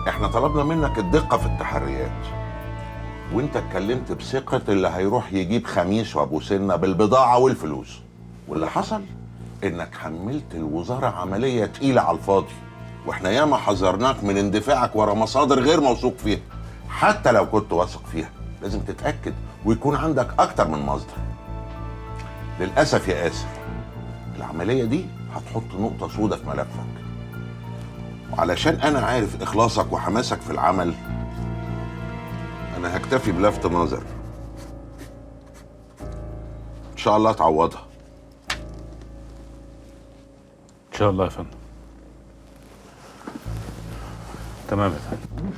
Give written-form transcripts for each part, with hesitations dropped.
احنا طلبنا منك الدقة في التحريات، وانت اتكلمت بثقة اللي هيروح يجيب خميس وابو سنة بالبضاعة والفلوس، واللي حصل انك حملت الوزارة عملية تقيلة على الفاضي، واحنا ياما حذرناك من اندفاعك ورا مصادر غير موثوق فيها. حتى لو كنت واثق فيها لازم تتأكد ويكون عندك اكتر من مصدر. للأسف يا آسر، العملية دي هتحط نقطة سودة في ملفك، وعلشان أنا عارف إخلاصك وحماسك في العمل أنا هكتفي بلفت نظر. إن شاء الله تعوضها. ان شاء الله يا فندم. تمام يا فندم.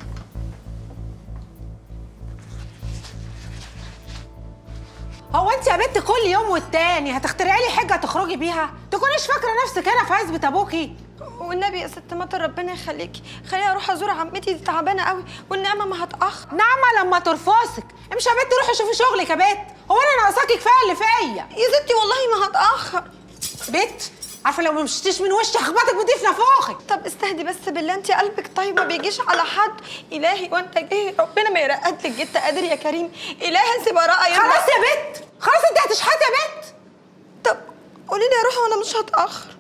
هو انت يا بنت كل يوم والتاني هتخترعي لي حاجه تخرجي بيها؟ تكونيش فاكره نفسك انا في عزبه ابوكي. والنبي يا ست مطر ربنا يخليكي خليني اروح ازور عمتي، دي تعبانه قوي والنعمه ما هتاخر. نعمه لما ترفسك. امشي يا بنت روحي شوفي شغلك يا بنت. هو انا ناقصاكي كفايه اللي فيا يا ستي والله ما هتاخر. بنت عارفه لو ما مشيتيش من وشي هخبطك بدي في نافوخك. طب استهدي بس بالله، انت قلبك طيب ما بيجيش على حد. الهي وانت جاي ربنا ما يرقد لك، جيت قادر يا كريم. الهي انت براءه يا خلاص يا بنت خلاص، انت هتشحتي يا بنت. طب قولي لي يا روحي وانا مش هتاخر.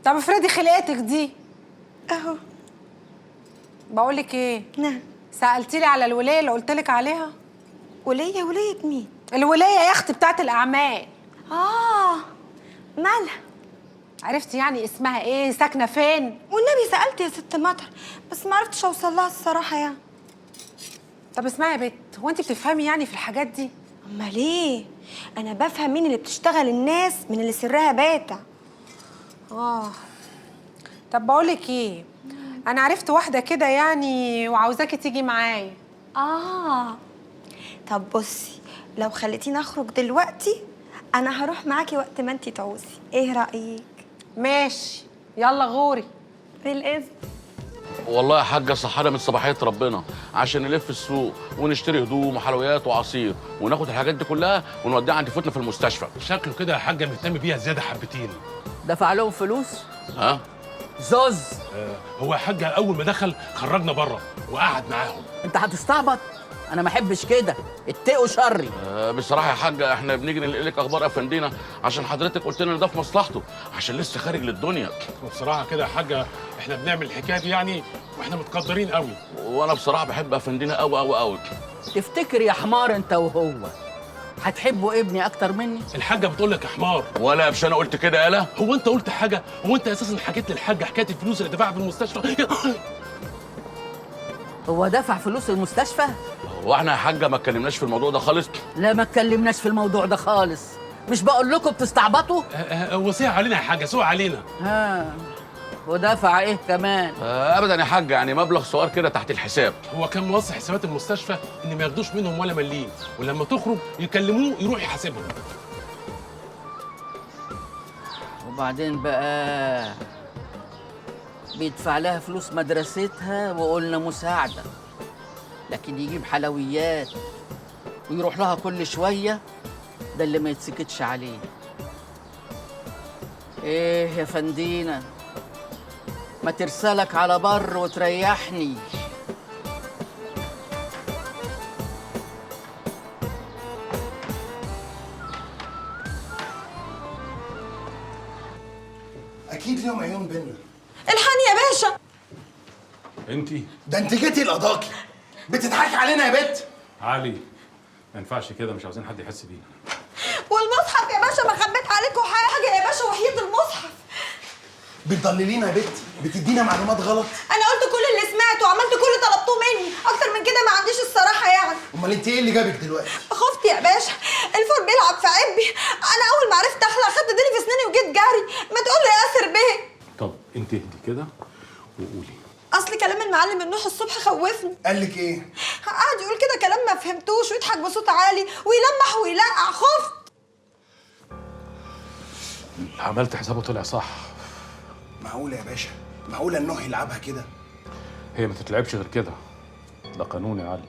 طب افرضي خلقتك دي اهو. بقول لك ايه؟ نعم. سالتي لي على الولايه اللي قلت لك عليها؟ وليه مين؟ الولايه يا اختي بتاعت الاعمال. مالها؟ عرفتي يعني اسمها ايه؟ ساكنه فين؟ والنبي سالت يا ست مطر بس ما عرفتش اوصل لها الصراحه يعني. طب اسمعي يا بت، هو انت بتفهمي يعني في الحاجات دي؟ امال ايه؟ انا بفهم مين اللي بتشتغل الناس من اللي سرها باتع. طب بقولك ايه، انا عرفت واحده كده يعني وعاوزاكي تيجي معايا. طب بصي، لو خليتيني اخرج دلوقتي انا هروح معاكي وقت ما انتي تعوزي، ايه رايك؟ ماشي يلا غوري. بالاذن. والله يا حاجه صحانا من صباحيه ربنا عشان نلف السوق ونشتري هدوم وحلويات وعصير وناخد الحاجات دي كلها ونوديها عند فتنا في المستشفى. شكله كده يا حاجه مهتم بيها زياده حبتين. دفع لهم فلوس؟ ها؟ زوز. هو يا حاجه اول ما دخل خرجنا بره وقعد معاهم. انت هتستعبط؟ انا ما احبش كده، اتقوا شري. بصراحه يا حاجه احنا بنيجي ننقل لك اخبار افندينا عشان حضرتك قلت لنا ده في مصلحته عشان لسه خارج للدنيا. وبصراحه كده يا حاجه احنا بنعمل الحكايه دي يعني واحنا متقدرين قوي. وانا بصراحه بحب افندينا قوي قوي قوي. تفتكر يا حمار انت وهو هتحبوا ابني اكتر مني؟ الحاجه بتقول لك يا حمار. ولا مش انا قلت كده يالا؟ هو انت قلت حاجه؟ هو انت اساسا حكيت للحاجه حكايه الفلوس اللي دفعها في المستشفى؟ هو دفع فلوس المستشفى؟ هو احنا يا حاجه ما اتكلمناش في الموضوع ده خالص؟ لا ما اتكلمناش في الموضوع ده خالص. مش بقول لكم بتستعبطوا؟ وسيع علينا يا حاجه، سوء علينا. ودفع ايه كمان؟ ابدا يا حاجه، يعني مبلغ صغير كده تحت الحساب. هو كان موصي حسابات المستشفى ان ما ياخدوش منهم ولا مليم، ولما تخرج يكلموه يروح يحاسبهم. وبعدين بقى بيدفع لها فلوس مدرستها وقلنا مساعده، لكن يجيب حلويات ويروح لها كل شويه، ده اللي ما يتسكتش عليه. ايه يا فندينا، ما ترسلك على بر وتريحني. اكيد ليهم عيون بينا. الحقني يا باشا. انتي ده انت جيتي القضاكي بتضحكي علينا يا بت. علي ما ينفعش كده، مش عاوزين حد يحس بينا. والمصحف يا باشا ما خبيت عليكم حاجه يا باشا، وحياة المصحف. بتضللينا يا بت، بتدينا معلومات غلط. انا قلت كل اللي سمعته وعملت كل اللي طلبتوه مني، اكتر من كده ما عنديش الصراحه يعني. امال انت ايه اللي جابك دلوقتي؟ خفت يا باشا، الفور بيلعب في عبي. انا اول ما عرفت اخلع خدت ديلي في اسناني وجيت جري. ما تقول لي يا ياسر بيه. طب انت اهدي كده وقولي. اصل كلام المعلم النوح الصبح خوفني. قال لك ايه؟ قعد يقول كده كلام ما فهمتوش ويضحك بصوت عالي ويلمح ويلقع. خفت. عملت حسابه طلع صح. معقوله يا باشا؟ معقوله النوح يلعبها كده؟ هي ما تتلعبش غير كده، ده قانون يا علي.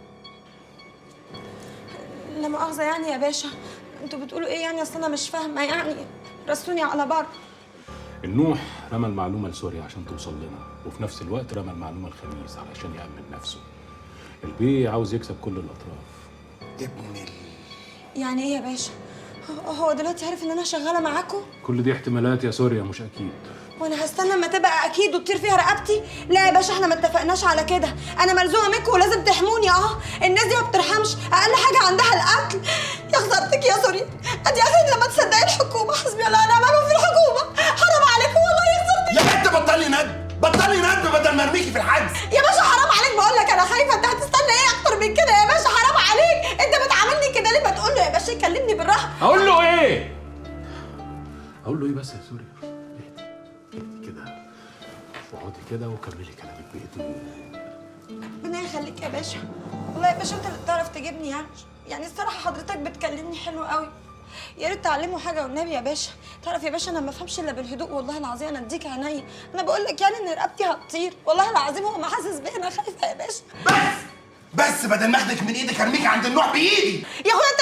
لا مؤاخذه يعني يا باشا، انتوا بتقولوا ايه يعني؟ اصل انا مش فاهمه يعني، رسوني على بر. النوح رمى المعلومه لسوريا عشان توصل لنا، وفي نفس الوقت رمى المعلومه الخميس علشان يامن نفسه. البيه عاوز يكسب كل الاطراف. يعني ايه يا باشا؟ هو دلوقتي عارف ان انا شغاله معاكم؟ كل دي احتمالات يا سوريا، مش اكيد. وانا هستنى اما تبقى اكيد وتطير فيها رقبتي؟ لا يا باشا، احنا ما اتفقناش على كده. انا ملزومه منكم ولازم تحموني. الناس دي ما بترحمش، اقل حاجه عندها القتل. يا خسارتك يا سوريا، ادي اخرك لما تصدقي الحكومه. حسبي الله ونعم الوكيل في الحكومه. حرام عليكم والله، يا خسارتك. يا بنت بطلي ندب، بطلي ندب بدل ما ارميكي في الحجز. يا باشا حرام عليك، بقول لك انا خايفه. انت هتستنى ايه اكتر من كده يا باشا؟ حرام عليك، انت بتعاملني كده ليه؟ ما تقول له يا باشا يكلمني بالراحه. اقول له ايه؟ اقول له ايه بس يا سوريا؟ اهدي كده، اقعدي كده وكملي كلامك بهدوء. ربنا يخليك يا باشا، والله يا باشا انت اللي بتعرف تجيبني. يعني الصراحه حضرتك بتكلمني حلو قوي. يا ريت تعلموا حاجه والنبي يا باشا. تعرف يا باشا انا ما بفهمش الا بالهدوء، والله العظيم انا اديك عينيا. انا بقول لك يعني ان رقبتي هتطير، والله العظيم هو ما حاسس بيا. انا خايفه يا باشا. بس بدل ما اخدك من ايدك ارميكي عند النوح بايدي. يا اخويا انت